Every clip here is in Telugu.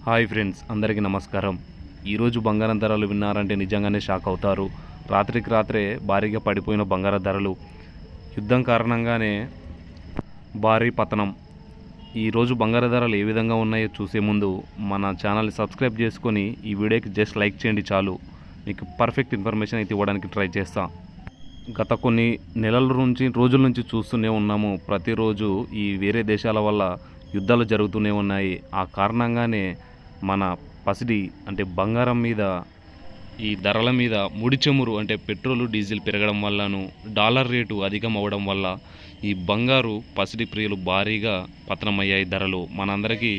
హాయ్ ఫ్రెండ్స్, అందరికీ నమస్కారం. ఈరోజు బంగారం ధరలు విన్నారంటే నిజంగానే షాక్ అవుతారు. రాత్రికి రాత్రే భారీగా పడిపోయిన బంగారం ధరలు, యుద్ధం కారణంగానే భారీ పతనం. ఈరోజు బంగారం ధరలు ఏ విధంగా ఉన్నాయో చూసే ముందు మన ఛానల్ని సబ్స్క్రైబ్ చేసుకొని ఈ వీడియోకి జస్ట్ లైక్ చేయండి చాలు. మీకు పర్ఫెక్ట్ ఇన్ఫర్మేషన్ అయితే ఇవ్వడానికి ట్రై చేస్తాను. గత కొన్ని రోజుల నుంచి చూస్తూనే ఉన్నాము. ప్రతిరోజు ఈ వేరే దేశాల వల్ల యుద్ధాలు జరుగుతూనే ఉన్నాయి. ఆ కారణంగానే మన పసిడి అంటే బంగారం మీద, ఈ ధరల మీద ముడి చమురు అంటే పెట్రోలు డీజిల్ పెరగడం వల్లను, డాలర్ రేటు అధికం అవ్వడం వల్ల ఈ బంగారు పసిడి ప్రియులు భారీగా పతనమయ్యాయి ధరలు. మనందరికీ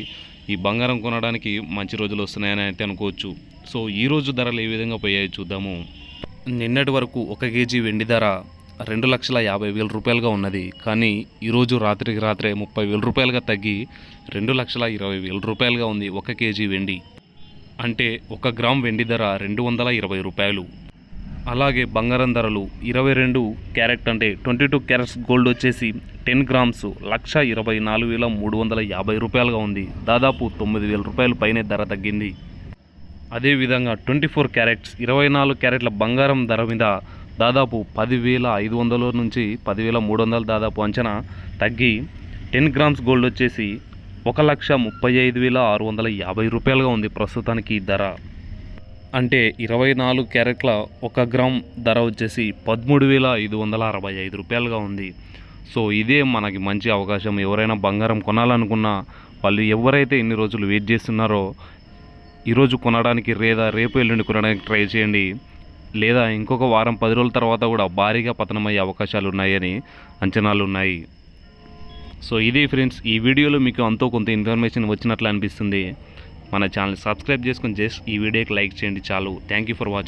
ఈ బంగారం కొనడానికి మంచి రోజులు వస్తున్నాయని అయితే అనుకోవచ్చు. సో ఈరోజు ధరలు ఏ విధంగా పోయాయో చూద్దాము. నిన్నటి వరకు 1 కేజీ వెండి ధర 2,50,000 రూపాయలుగా ఉన్నది. కానీ ఈరోజు రాత్రికి రాత్రే 30,000 రూపాయలుగా తగ్గి 2,20,000 రూపాయలుగా ఉంది 1 కేజీ వెండి. అంటే 1 గ్రామ్ వెండి ధర 220 రూపాయలు. అలాగే బంగారం ధరలు 22 క్యారెట్ అంటే 22 క్యారెట్స్ గోల్డ్ వచ్చేసి 10 గ్రామ్స్ 1,24,350 రూపాయలుగా ఉంది. దాదాపు 9,000 రూపాయలు పైనే ధర తగ్గింది. అదేవిధంగా 24 క్యారెట్స్ 24 క్యారెట్ల బంగారం ధర మీద దాదాపు 10,500 నుంచి 10,300 దాదాపు అంచనా తగ్గి 10 గ్రామ్స్ గోల్డ్ వచ్చేసి 1,35,650 రూపాయలుగా ఉంది ప్రస్తుతానికి ధర. అంటే 24 క్యారెట్ల 1 గ్రామ్ ధర వచ్చేసి 13,565 రూపాయలుగా ఉంది. సో ఇదే మనకి మంచి అవకాశం. ఎవరైనా బంగారం కొనాలనుకున్నా వాళ్ళు ఎవరైతే ఇన్ని రోజులు వెయిట్ చేస్తున్నారో ఈరోజు కొనడానికి లేదా రేపు ఎల్లుండి కొనడానికి ట్రై చేయండి. లేదా ఇంకొక వారం 10 రోజుల తర్వాత కూడా భారీగా పతనమయ్యే అవకాశాలు ఉన్నాయని అంచనాలు ఉన్నాయి. సో ఇది ఫ్రెండ్స్, ఈ వీడియోలో మీకు అంతో కొంత ఇన్ఫర్మేషన్ వచ్చినట్లు అనిపిస్తుంది. మన ఛానల్ సబ్స్క్రైబ్ చేసుకొని జస్ట్ ఈ వీడియోకి లైక్ చేయండి చాలు. Thank you for watching.